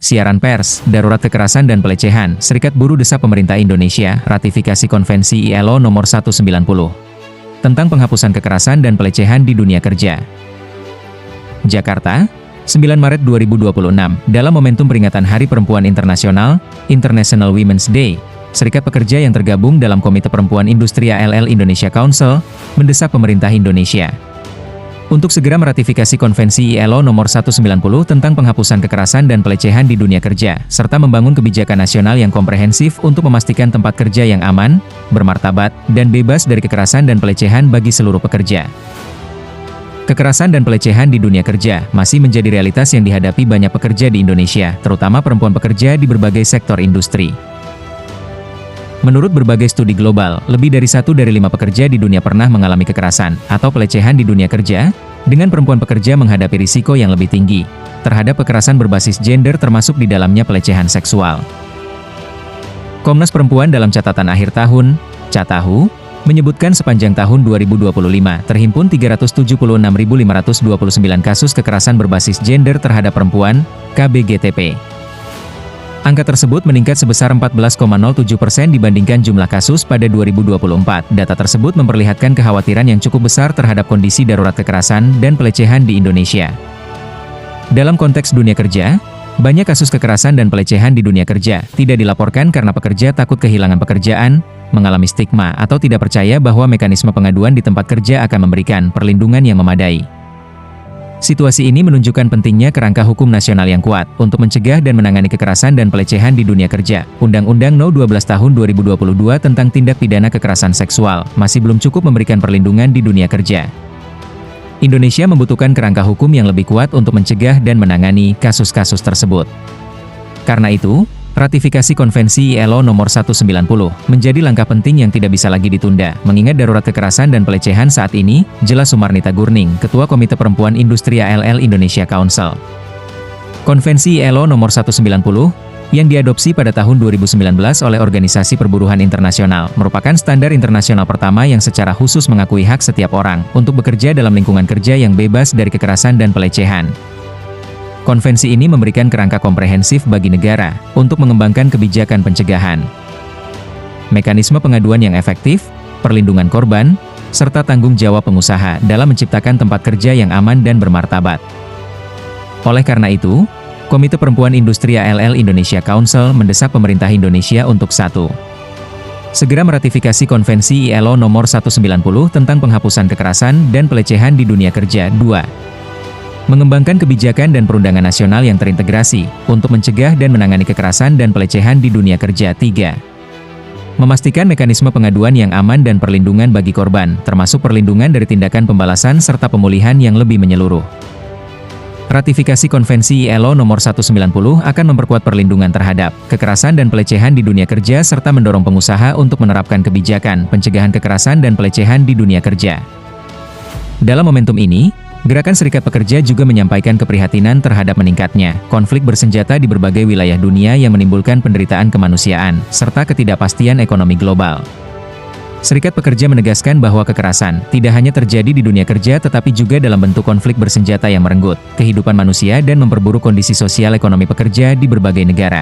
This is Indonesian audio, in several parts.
Siaran pers, darurat kekerasan dan pelecehan, Serikat Buruh desak pemerintah Indonesia ratifikasi Konvensi ILO nomor 190 tentang penghapusan kekerasan dan pelecehan di dunia kerja. Jakarta, 9 Maret 2026, dalam momentum peringatan Hari Perempuan Internasional, International Women's Day, Serikat Pekerja yang tergabung dalam Komite Perempuan Industri ALL Indonesia Council, mendesak pemerintah Indonesia untuk segera meratifikasi Konvensi ILO nomor 190 tentang penghapusan kekerasan dan pelecehan di dunia kerja, serta membangun kebijakan nasional yang komprehensif untuk memastikan tempat kerja yang aman, bermartabat, dan bebas dari kekerasan dan pelecehan bagi seluruh pekerja. Kekerasan dan pelecehan di dunia kerja masih menjadi realitas yang dihadapi banyak pekerja di Indonesia, terutama perempuan pekerja di berbagai sektor industri. Menurut berbagai studi global, lebih dari 1 dari 5 pekerja di dunia pernah mengalami kekerasan atau pelecehan di dunia kerja, dengan perempuan pekerja menghadapi risiko yang lebih tinggi terhadap kekerasan berbasis gender termasuk di dalamnya pelecehan seksual. Komnas Perempuan dalam catatan akhir tahun, Catahu, menyebutkan sepanjang tahun 2025 terhimpun 376.529 kasus kekerasan berbasis gender terhadap perempuan, KBGTP. Angka tersebut meningkat sebesar 14,07% dibandingkan jumlah kasus pada 2024. Data tersebut memperlihatkan kekhawatiran yang cukup besar terhadap kondisi darurat kekerasan dan pelecehan di Indonesia. Dalam konteks dunia kerja, banyak kasus kekerasan dan pelecehan di dunia kerja tidak dilaporkan karena pekerja takut kehilangan pekerjaan, mengalami stigma atau tidak percaya bahwa mekanisme pengaduan di tempat kerja akan memberikan perlindungan yang memadai. Situasi ini menunjukkan pentingnya kerangka hukum nasional yang kuat untuk mencegah dan menangani kekerasan dan pelecehan di dunia kerja. Undang-Undang No. 12 Tahun 2022 tentang tindak pidana kekerasan seksual masih belum cukup memberikan perlindungan di dunia kerja. Indonesia membutuhkan kerangka hukum yang lebih kuat untuk mencegah dan menangani kasus-kasus tersebut. Karena itu, ratifikasi Konvensi ILO nomor 190 menjadi langkah penting yang tidak bisa lagi ditunda, mengingat darurat kekerasan dan pelecehan saat ini, jelas Sumarnita Gurning, Ketua Komite Perempuan Industri ALL Indonesia Council. Konvensi ILO nomor 190, yang diadopsi pada tahun 2019 oleh Organisasi Perburuhan Internasional, merupakan standar internasional pertama yang secara khusus mengakui hak setiap orang untuk bekerja dalam lingkungan kerja yang bebas dari kekerasan dan pelecehan. Konvensi ini memberikan kerangka komprehensif bagi negara untuk mengembangkan kebijakan pencegahan, mekanisme pengaduan yang efektif, perlindungan korban, serta tanggung jawab pengusaha dalam menciptakan tempat kerja yang aman dan bermartabat. Oleh karena itu, Komite Perempuan Industri ALL Indonesia Council mendesak pemerintah Indonesia untuk 1. Segera meratifikasi Konvensi ILO nomor 190 tentang penghapusan kekerasan dan pelecehan di dunia kerja. 2. Mengembangkan kebijakan dan perundangan nasional yang terintegrasi untuk mencegah dan menangani kekerasan dan pelecehan di dunia kerja. 3. Memastikan mekanisme pengaduan yang aman dan perlindungan bagi korban, termasuk perlindungan dari tindakan pembalasan serta pemulihan yang lebih menyeluruh. Ratifikasi Konvensi ILO nomor 190 akan memperkuat perlindungan terhadap kekerasan dan pelecehan di dunia kerja serta mendorong pengusaha untuk menerapkan kebijakan pencegahan kekerasan dan pelecehan di dunia kerja. Dalam momentum ini, Gerakan Serikat Pekerja juga menyampaikan keprihatinan terhadap meningkatnya konflik bersenjata di berbagai wilayah dunia yang menimbulkan penderitaan kemanusiaan, serta ketidakpastian ekonomi global. Serikat Pekerja menegaskan bahwa kekerasan tidak hanya terjadi di dunia kerja tetapi juga dalam bentuk konflik bersenjata yang merenggut kehidupan manusia dan memperburuk kondisi sosial ekonomi pekerja di berbagai negara.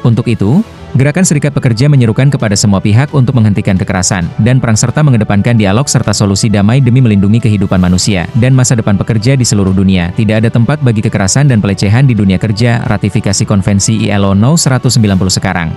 Untuk itu, Gerakan Serikat Pekerja menyerukan kepada semua pihak untuk menghentikan kekerasan dan perang serta mengedepankan dialog serta solusi damai demi melindungi kehidupan manusia dan masa depan pekerja di seluruh dunia. Tidak ada tempat bagi kekerasan dan pelecehan di dunia kerja. Ratifikasi Konvensi ILO No. 190 sekarang.